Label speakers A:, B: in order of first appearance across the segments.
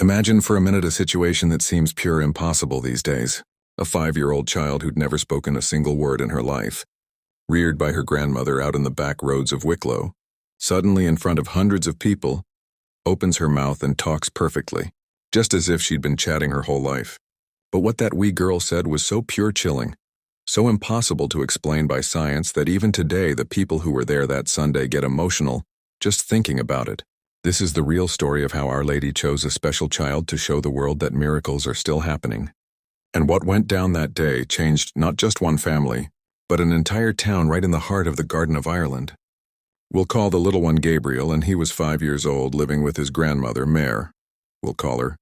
A: Imagine for a minute a situation that seems pure impossible these days. A 5-year-old child who'd never spoken a single word in her life, reared by her grandmother out in the back roads of Wicklow, suddenly in front of hundreds of people, opens her mouth and talks perfectly, just as if she'd been chatting her whole life. But what that wee girl said was so pure chilling, so impossible to explain by science that even today the people who were there that Sunday get emotional just thinking about it. This is the real story of how Our Lady chose a special child to show the world that miracles are still happening. And what went down that day changed not just one family, but an entire town right in the heart of the Garden of Ireland. We'll call the little one Gabriel, and he was 5 years old, living with his grandmother, Mare, we'll call her,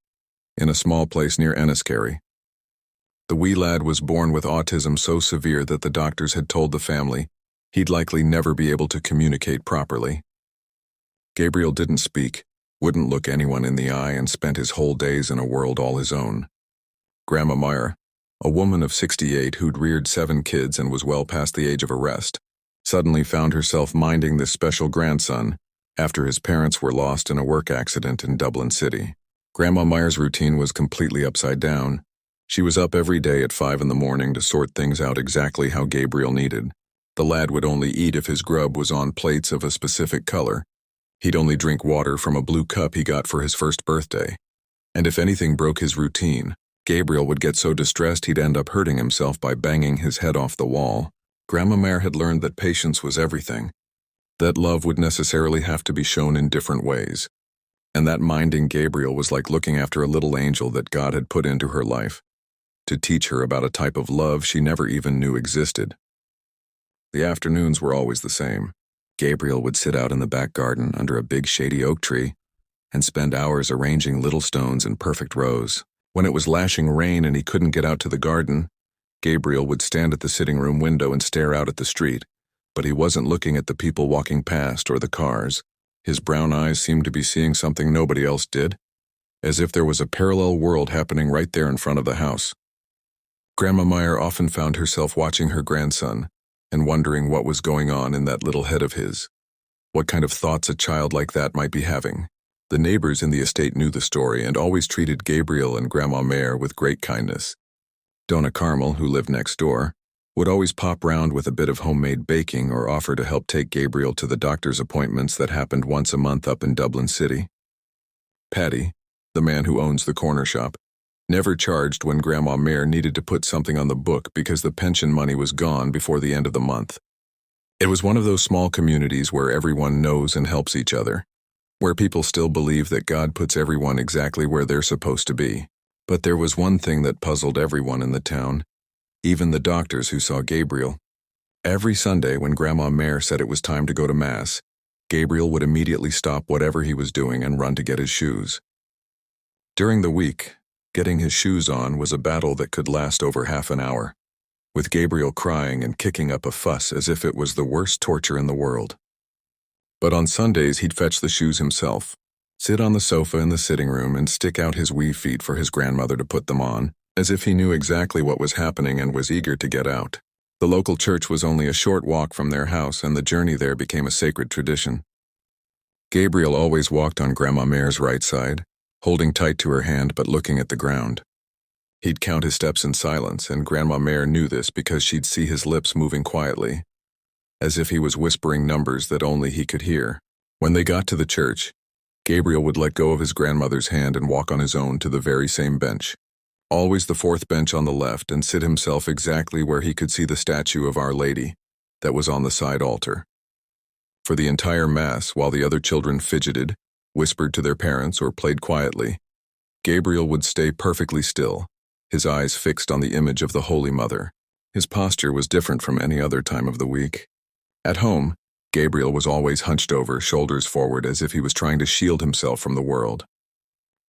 A: in a small place near Enniskerry. The wee lad was born with autism so severe that the doctors had told the family he'd likely never be able to communicate properly. Gabriel didn't speak, wouldn't look anyone in the eye, and spent his whole days in a world all his own. Grandma Meyer, a woman of 68 who'd reared 7 kids and was well past the age of arrest, suddenly found herself minding this special grandson after his parents were lost in a work accident in Dublin City. Grandma Meyer's routine was completely upside down. She was up every day at 5 in the morning to sort things out exactly how Gabriel needed. The lad would only eat if his grub was on plates of a specific color. He'd only drink water from a blue cup he got for his first birthday. And if anything broke his routine, Gabriel would get so distressed he'd end up hurting himself by banging his head off the wall. Grandma Mare had learned that patience was everything, that love would necessarily have to be shown in different ways, and that minding Gabriel was like looking after a little angel that God had put into her life, to teach her about a type of love she never even knew existed. The afternoons were always the same. Gabriel would sit out in the back garden under a big shady oak tree and spend hours arranging little stones in perfect rows. When it was lashing rain and he couldn't get out to the garden, Gabriel would stand at the sitting room window and stare out at the street, but he wasn't looking at the people walking past or the cars. His brown eyes seemed to be seeing something nobody else did, as if there was a parallel world happening right there in front of the house. Grandma Meyer often found herself watching her grandson and wondering what was going on in that little head of his, what kind of thoughts a child like that might be having. The neighbors in the estate knew the story and always treated Gabriel and Grandma Mare with great kindness. Donna Carmel, who lived next door, would always pop round with a bit of homemade baking or offer to help take Gabriel to the doctor's appointments that happened once a month up in Dublin City. Paddy, the man who owns the corner shop, never charged when Grandma Mare needed to put something on the book because the pension money was gone before the end of the month. It was one of those small communities where everyone knows and helps each other, where people still believe that God puts everyone exactly where they're supposed to be. But there was one thing that puzzled everyone in the town, even the doctors who saw Gabriel. Every Sunday when Grandma Mare said it was time to go to Mass, Gabriel would immediately stop whatever he was doing and run to get his shoes. During the week, getting his shoes on was a battle that could last over half an hour, with Gabriel crying and kicking up a fuss as if it was the worst torture in the world. But on Sundays he'd fetch the shoes himself, sit on the sofa in the sitting room and stick out his wee feet for his grandmother to put them on, as if he knew exactly what was happening and was eager to get out. The local church was only a short walk from their house, and the journey there became a sacred tradition. Gabriel always walked on Grandma Mare's right side, holding tight to her hand but looking at the ground. He'd count his steps in silence, and Grandma Mare knew this because she'd see his lips moving quietly, as if he was whispering numbers that only he could hear. When they got to the church, Gabriel would let go of his grandmother's hand and walk on his own to the very same bench, always the 4th bench on the left, and sit himself exactly where he could see the statue of Our Lady that was on the side altar. For the entire Mass, while the other children fidgeted, whispered to their parents, or played quietly, Gabriel would stay perfectly still, his eyes fixed on the image of the Holy Mother. His posture was different from any other time of the week. At home, Gabriel was always hunched over, shoulders forward, as if he was trying to shield himself from the world.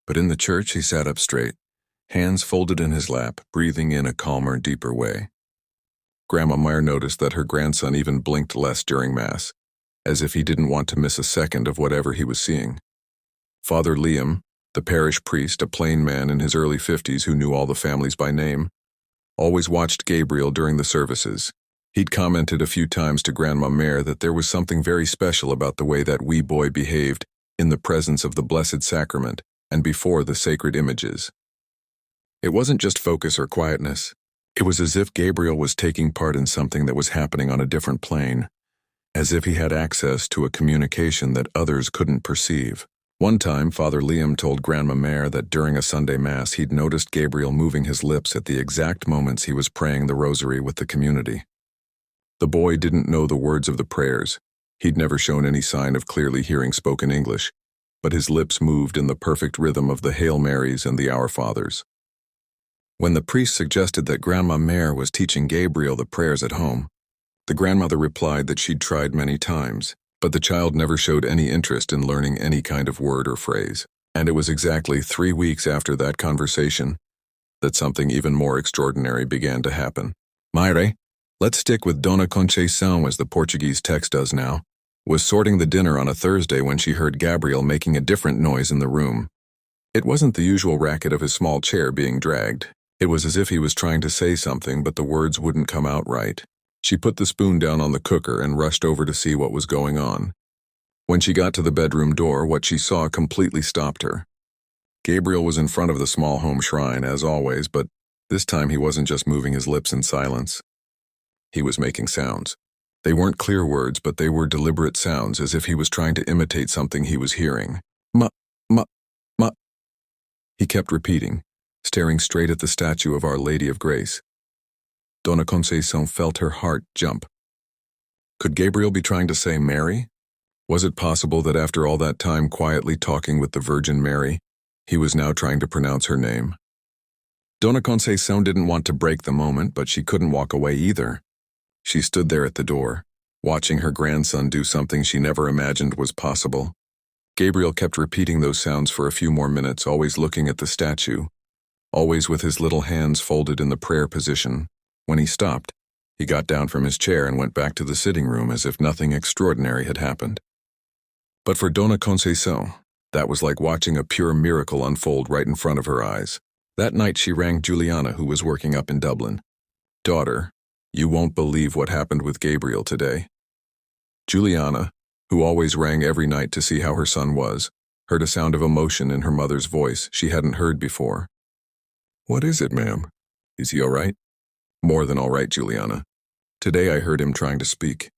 A: But in the church he sat up straight, hands folded in his lap, breathing in a calmer, deeper way. Grandma Meyer noticed that her grandson even blinked less during Mass, as if he didn't want to miss a second of whatever he was seeing. Father Liam, the parish priest, a plain man in his early 50s who knew all the families by name, always watched Gabriel during the services. He'd commented a few times to Grandma Mare that there was something very special about the way that wee boy behaved in the presence of the Blessed Sacrament and before the sacred images. It wasn't just focus or quietness. It was as if Gabriel was taking part in something that was happening on a different plane, as if he had access to a communication that others couldn't perceive. One time, Father Liam told Grandma Mare that during a Sunday Mass he'd noticed Gabriel moving his lips at the exact moments he was praying the rosary with the community. The boy didn't know the words of the prayers. He'd never shown any sign of clearly hearing spoken English, but his lips moved in the perfect rhythm of the Hail Marys and the Our Fathers. When the priest suggested that Grandma Mare was teaching Gabriel the prayers at home, the grandmother replied that she'd tried many times, but the child never showed any interest in learning any kind of word or phrase. And it was exactly 3 weeks after that conversation that something even more extraordinary began to happen. Maire, let's stick with Dona Conceição as the Portuguese text does now, was sorting the dinner on a Thursday when she heard Gabriel making a different noise in the room. It wasn't the usual racket of his small chair being dragged. It was as if he was trying to say something, but the words wouldn't come out right. She put the spoon down on the cooker and rushed over to see what was going on. When she got to the bedroom door, what she saw completely stopped her. Gabriel was in front of the small home shrine, as always, but this time he wasn't just moving his lips in silence. He was making sounds. They weren't clear words, but they were deliberate sounds, as if he was trying to imitate something he was hearing. Ma, ma, ma. He kept repeating, staring straight at the statue of Our Lady of Grace. Dona Conceição felt her heart jump. Could Gabriel be trying to say Mary? Was it possible that after all that time quietly talking with the Virgin Mary, he was now trying to pronounce her name? Dona Conceição didn't want to break the moment, but she couldn't walk away either. She stood there at the door, watching her grandson do something she never imagined was possible. Gabriel kept repeating those sounds for a few more minutes, always looking at the statue, always with his little hands folded in the prayer position. When he stopped, he got down from his chair and went back to the sitting room as if nothing extraordinary had happened. But for Dona Conceição, that was like watching a pure miracle unfold right in front of her eyes. That night she rang Juliana, who was working up in Dublin. "Daughter, you won't believe what happened with Gabriel today." Juliana, who always rang every night to see how her son was, heard a sound of emotion in her mother's voice she hadn't heard before. "What is it, ma'am? Is he all right?" "More than all right, Juliana. Today I heard him trying to speak.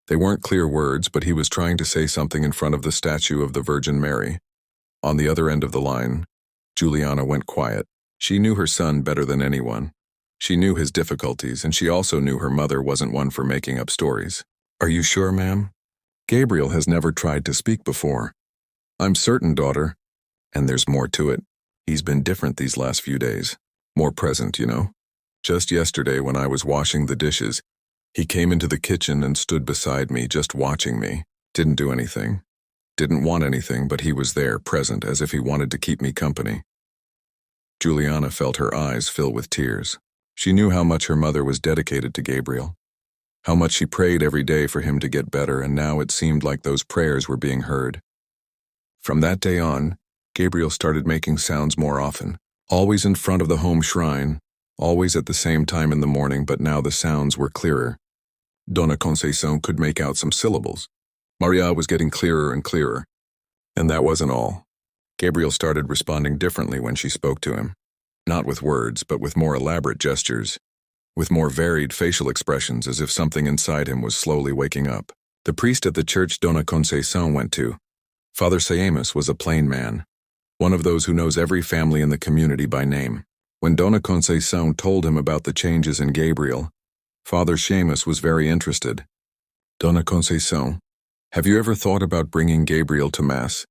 A: They weren't clear words, but he was trying to say something in front of the statue of the Virgin Mary." On the other end of the line, Juliana went quiet. She knew her son better than anyone. She knew his difficulties, and she also knew her mother wasn't one for making up stories. "Are you sure, ma'am? Gabriel has never tried to speak before." "I'm certain, daughter. And there's more to it. He's been different these last few days. More present, you know. Just yesterday when I was washing the dishes, he came into the kitchen and stood beside me, just watching me. Didn't do anything. Didn't want anything, but he was there, present, as if he wanted to keep me company." Juliana felt her eyes fill with tears. She knew how much her mother was dedicated to Gabriel, how much she prayed every day for him to get better, and now it seemed like those prayers were being heard. From that day on, Gabriel started making sounds more often, always in front of the home shrine, always at the same time in the morning, but now the sounds were clearer. Dona Conceição could make out some syllables. Maria was getting clearer and clearer. And that wasn't all. Gabriel started responding differently when she spoke to him. Not with words, but with more elaborate gestures, with more varied facial expressions, as if something inside him was slowly waking up. The priest at the church Dona Conceição went to, Father Seamus, was a plain man, one of those who knows every family in the community by name. When Dona Conceição told him about the changes in Gabriel, Father Seamus was very interested. "Dona Conceição, have you ever thought about bringing Gabriel to Mass?"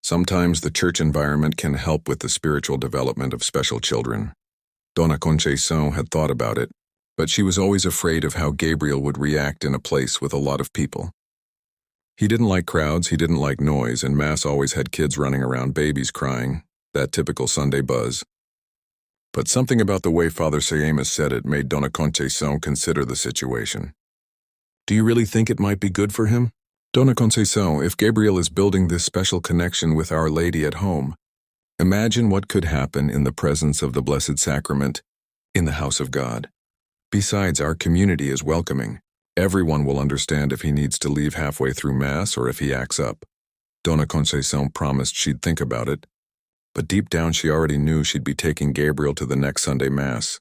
A: Sometimes the church environment can help with the spiritual development of special children. Dona Conceição had thought about it, but she was always afraid of how Gabriel would react in a place with a lot of people. He didn't like crowds, he didn't like noise, and Mass always had kids running around, babies crying, that typical Sunday buzz. But something about the way Father Seamus said it made Dona Conceição consider the situation. "Do you really think it might be good for him? Dona Conceição, if Gabriel is building this special connection with Our Lady at home, imagine what could happen in the presence of the Blessed Sacrament, in the house of God. Besides, our community is welcoming. Everyone will understand if he needs to leave halfway through Mass or if he acts up. Dona Conceição promised she'd think about it, but deep down she already knew she'd be taking Gabriel to the next Sunday Mass.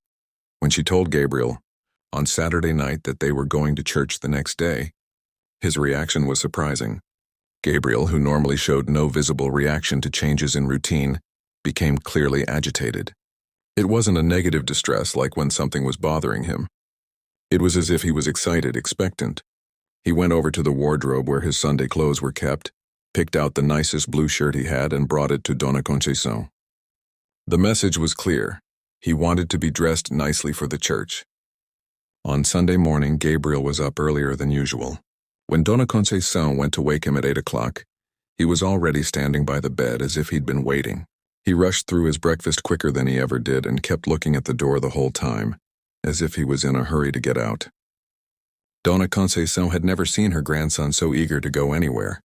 A: When she told Gabriel, on Saturday night, that they were going to church the next day, his reaction was surprising. Gabriel, who normally showed no visible reaction to changes in routine, became clearly agitated. It wasn't a negative distress like when something was bothering him. It was as if he was excited, expectant. He went over to the wardrobe where his Sunday clothes were kept, picked out the nicest blue shirt he had, and brought it to Dona Conceição. The message was clear. He wanted to be dressed nicely for the church. On Sunday morning, Gabriel was up earlier than usual. When Dona Conceição went to wake him at 8 o'clock, he was already standing by the bed as if he'd been waiting. He rushed through his breakfast quicker than he ever did and kept looking at the door the whole time, as if he was in a hurry to get out. Dona Conceição had never seen her grandson so eager to go anywhere.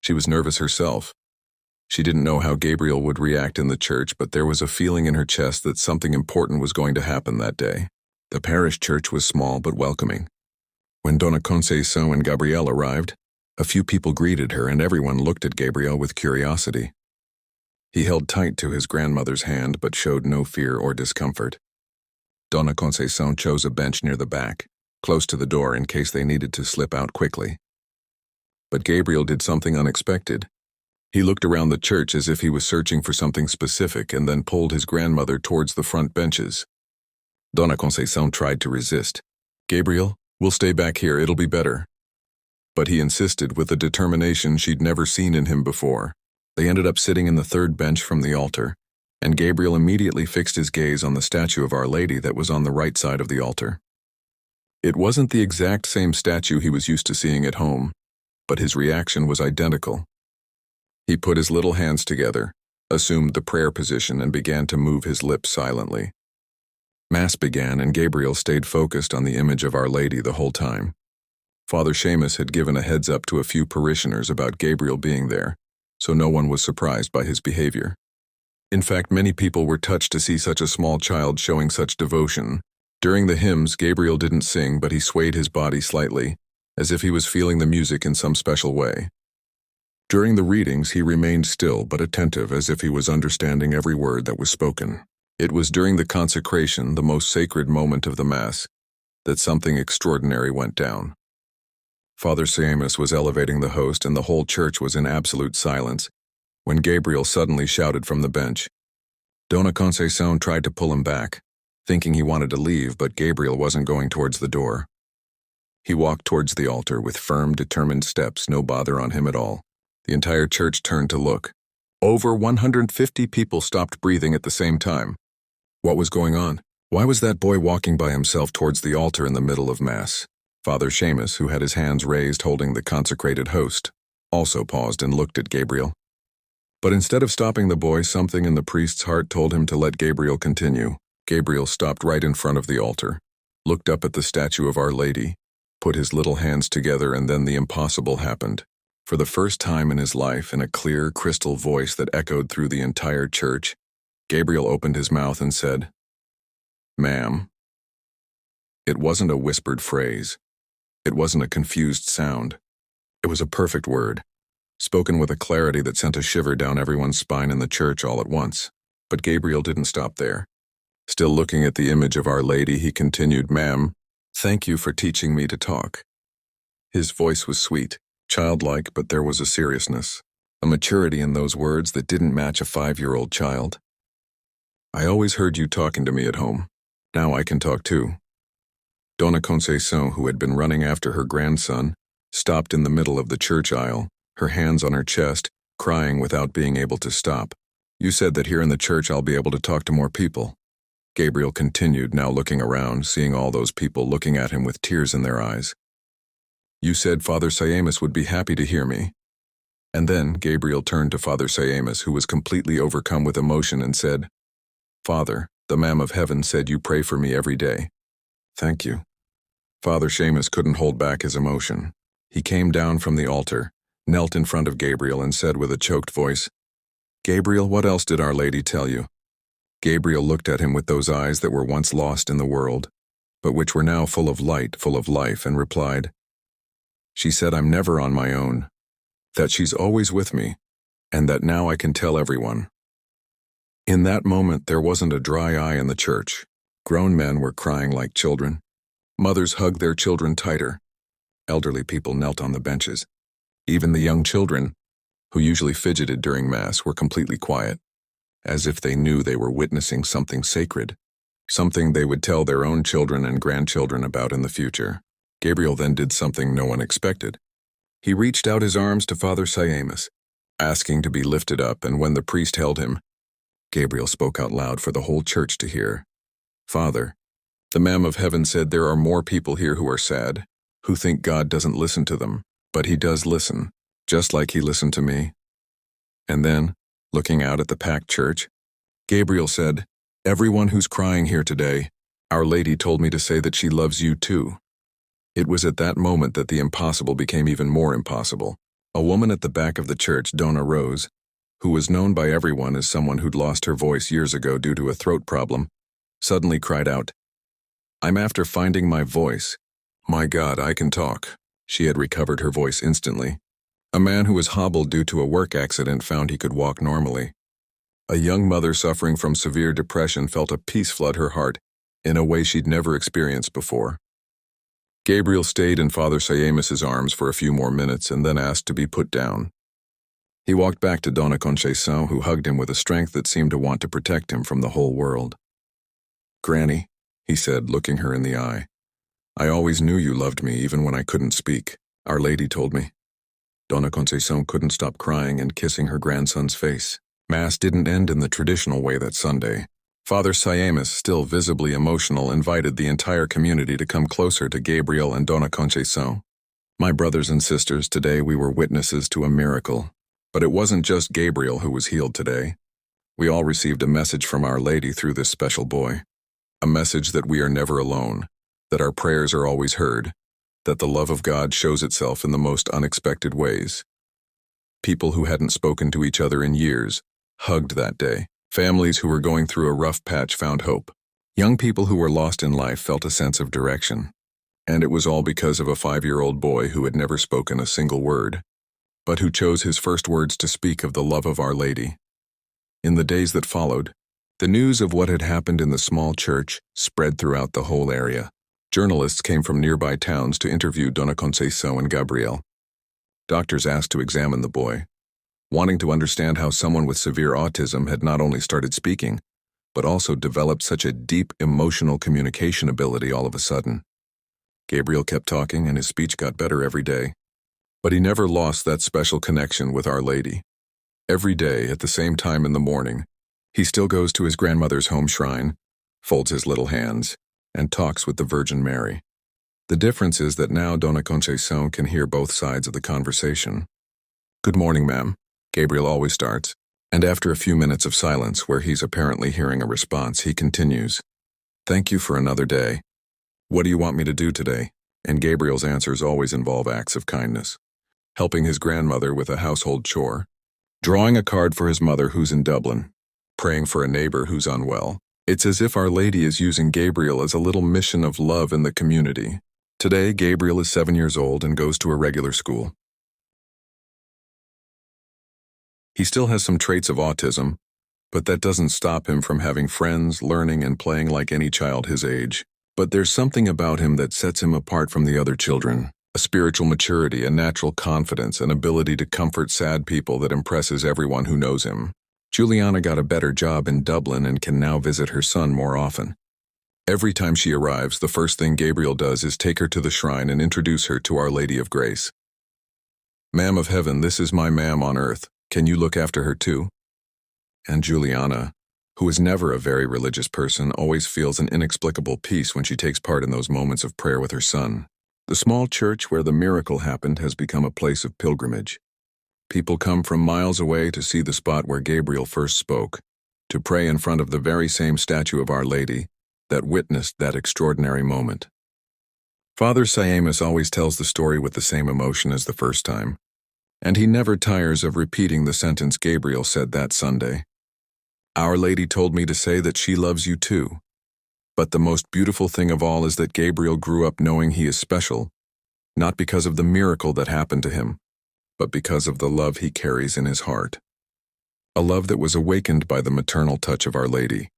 A: She was nervous herself. She didn't know how Gabriel would react in the church, but there was a feeling in her chest that something important was going to happen that day. The parish church was small but welcoming. When Dona Conceição and Gabriel arrived, a few people greeted her and everyone looked at Gabriel with curiosity. He held tight to his grandmother's hand but showed no fear or discomfort. Dona Conceição chose a bench near the back, close to the door in case they needed to slip out quickly. But Gabriel did something unexpected. He looked around the church as if he was searching for something specific and then pulled his grandmother towards the front benches. Dona Conceição tried to resist. "Gabriel, we'll stay back here, it'll be better." But he insisted with a determination she'd never seen in him before. They ended up sitting in the third bench from the altar, and Gabriel immediately fixed his gaze on the statue of Our Lady that was on the right side of the altar. It wasn't the exact same statue he was used to seeing at home, but his reaction was identical. He put his little hands together, assumed the prayer position, and began to move his lips silently. Mass began, and Gabriel stayed focused on the image of Our Lady the whole time. Father Seamus had given a heads up to a few parishioners about Gabriel being there, so no one was surprised by his behavior. In fact, many people were touched to see such a small child showing such devotion. During the hymns, Gabriel didn't sing, but he swayed his body slightly, as if he was feeling the music in some special way. During the readings, he remained still but attentive, as if he was understanding every word that was spoken. It was during the consecration, the most sacred moment of the Mass, that something extraordinary went down. Father Seamus was elevating the host and the whole church was in absolute silence, when Gabriel suddenly shouted from the bench. Dona Conceição tried to pull him back, thinking he wanted to leave, but Gabriel wasn't going towards the door. He walked towards the altar with firm, determined steps, no bother on him at all. The entire church turned to look. Over 150 people stopped breathing at the same time. What was going on? Why was that boy walking by himself towards the altar in the middle of Mass? Father Seamus, who had his hands raised holding the consecrated host, also paused and looked at Gabriel. But instead of stopping the boy, something in the priest's heart told him to let Gabriel continue. Gabriel stopped right in front of the altar, looked up at the statue of Our Lady, put his little hands together, and then the impossible happened. For the first time in his life, in a clear, crystal voice that echoed through the entire church, Gabriel opened his mouth and said, "Ma'am." It wasn't a whispered phrase. It wasn't a confused sound. It was a perfect word, spoken with a clarity that sent a shiver down everyone's spine in the church all at once. But Gabriel didn't stop there. Still looking at the image of Our Lady, he continued, "Ma'am, thank you for teaching me to talk." His voice was sweet, childlike, but there was a seriousness, a maturity in those words that didn't match a 5-year-old child. "I always heard you talking to me at home. Now I can talk too." Dona Conceição, who had been running after her grandson, stopped in the middle of the church aisle, her hands on her chest, crying without being able to stop. "You said that here in the church I'll be able to talk to more people." Gabriel continued, now looking around, seeing all those people looking at him with tears in their eyes. "You said Father Seamus would be happy to hear me." And then Gabriel turned to Father Seamus, who was completely overcome with emotion, and said, "Father, the Mam of Heaven said you pray for me every day. Thank you." Father Seamus couldn't hold back his emotion. He came down from the altar, knelt in front of Gabriel, and said with a choked voice, "Gabriel, what else did Our Lady tell you?" Gabriel looked at him with those eyes that were once lost in the world, but which were now full of light, full of life, and replied, "She said I'm never on my own. that she's always with me, and that now I can tell everyone. In that moment, there wasn't a dry eye in the church. Grown men were crying like children. Mothers hugged their children tighter. Elderly people knelt on the benches. Even the young children, who usually fidgeted during Mass, were completely quiet, as if they knew they were witnessing something sacred, something they would tell their own children and grandchildren about in the future. Gabriel then did something no one expected. He reached out his arms to Father Siamus, asking to be lifted up, and when the priest held him, Gabriel spoke out loud for the whole church to hear. "Father, the Mam of Heaven said there are more people here who are sad, who think God doesn't listen to them, but he does listen, just like he listened to me." And then, looking out at the packed church, Gabriel said, "Everyone who's crying here today, Our Lady told me to say that she loves you too." It was at that moment that the impossible became even more impossible. A woman at the back of the church, Donna Rose, who was known by everyone as someone who'd lost her voice years ago due to a throat problem, suddenly cried out, "I'm after finding my voice. My God, I can talk." She had recovered her voice instantly. A man who was hobbled due to a work accident found he could walk normally. A young mother suffering from severe depression felt a peace flood her heart in a way she'd never experienced before. Gabriel stayed in Father Siamus's arms for a few more minutes and then asked to be put down. He walked back to Donna Concepcion, who hugged him with a strength that seemed to want to protect him from the whole world. "Granny," he said, looking her in the eye, "I always knew you loved me even when I couldn't speak. Our Lady told me." Donna Concepcion couldn't stop crying and kissing her grandson's face. Mass didn't end in the traditional way that Sunday. Father Siamus, still visibly emotional, invited the entire community to come closer to Gabriel and Donna Concepcion. "My brothers and sisters, today we were witnesses to a miracle. But it wasn't just Gabriel who was healed today. We all received a message from Our Lady through this special boy. A message that we are never alone, that our prayers are always heard, that the love of God shows itself in the most unexpected ways." People who hadn't spoken to each other in years hugged that day. Families who were going through a rough patch found hope. Young people who were lost in life felt a sense of direction. And it was all because of a 5-year-old boy who had never spoken a single word, but who chose his first words to speak of the love of Our Lady. In the days that followed, the news of what had happened in the small church spread throughout the whole area. Journalists came from nearby towns to interview Donna Concepcion and Gabriel. Doctors asked to examine the boy, wanting to understand how someone with severe autism had not only started speaking, but also developed such a deep emotional communication ability all of a sudden. Gabriel kept talking and his speech got better every day. But he never lost that special connection with Our Lady. Every day, at the same time in the morning, he still goes to his grandmother's home shrine, folds his little hands, and talks with the Virgin Mary. The difference is that now Donna Concepcion can hear both sides of the conversation. "Good morning, ma'am," Gabriel always starts, and after a few minutes of silence where he's apparently hearing a response, he continues, "Thank you for another day. What do you want me to do today?" And Gabriel's answers always involve acts of kindness. Helping his grandmother with a household chore, drawing a card for his mother who's in Dublin, praying for a neighbor who's unwell. It's as if Our Lady is using Gabriel as a little mission of love in the community. Today, Gabriel is 7 years old and goes to a regular school. He still has some traits of autism, but that doesn't stop him from having friends, learning, and playing like any child his age. But there's something about him that sets him apart from the other children. A spiritual maturity, a natural confidence, an ability to comfort sad people that impresses everyone who knows him. Juliana got a better job in Dublin and can now visit her son more often. Every time she arrives, the first thing Gabriel does is take her to the shrine and introduce her to Our Lady of Grace. "Mam of Heaven, this is my mam on earth. Can you look after her too?" And Juliana, who is never a very religious person, always feels an inexplicable peace when she takes part in those moments of prayer with her son. The small church where the miracle happened has become a place of pilgrimage. People come from miles away to see the spot where Gabriel first spoke, to pray in front of the very same statue of Our Lady that witnessed that extraordinary moment. Father Siamus always tells the story with the same emotion as the first time, and he never tires of repeating the sentence Gabriel said that Sunday. "Our Lady told me to say that she loves you too." But the most beautiful thing of all is that Gabriel grew up knowing he is special, not because of the miracle that happened to him, but because of the love he carries in his heart. A love that was awakened by the maternal touch of Our Lady,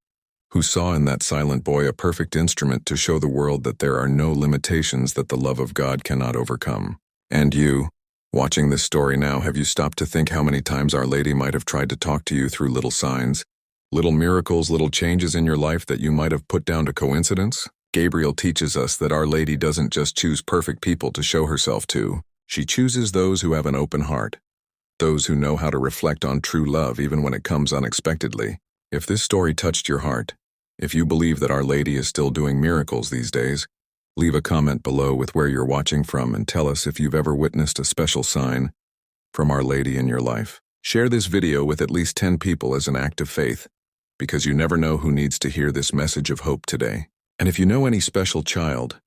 A: who saw in that silent boy a perfect instrument to show the world that there are no limitations that the love of God cannot overcome. And you, watching this story now, have you stopped to think how many times Our Lady might have tried to talk to you through little signs, little miracles, little changes in your life that you might have put down to coincidence? Gabriel teaches us that Our Lady doesn't just choose perfect people to show herself to. She chooses those who have an open heart, those who know how to reflect on true love even when it comes unexpectedly. If this story touched your heart, if you believe that Our Lady is still doing miracles these days, leave a comment below with where you're watching from and tell us if you've ever witnessed a special sign from Our Lady in your life. Share this video with at least 10 people as an act of faith, because you never know who needs to hear this message of hope today. And if you know any special child,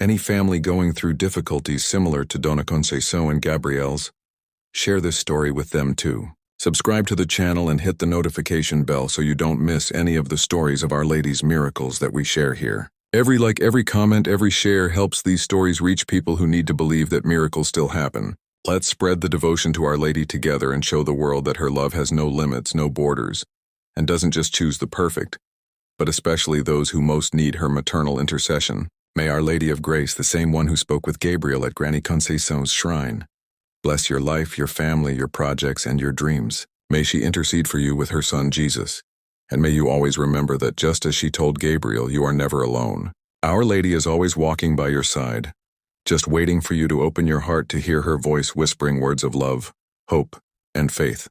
A: any family going through difficulties similar to Dona Conceição and Gabriel's, share this story with them too. Subscribe to the channel and hit the notification bell so you don't miss any of the stories of Our Lady's miracles that we share here. Every like, every comment, every share helps these stories reach people who need to believe that miracles still happen. Let's spread the devotion to Our Lady together and show the world that her love has no limits, no borders, and doesn't just choose the perfect, but especially those who most need her maternal intercession. May Our Lady of Grace, the same one who spoke with Gabriel at Granny Conceição's shrine, bless your life, your family, your projects, and your dreams. May she intercede for you with her son Jesus. And may you always remember that just as she told Gabriel, you are never alone. Our Lady is always walking by your side, just waiting for you to open your heart to hear her voice whispering words of love, hope, and faith.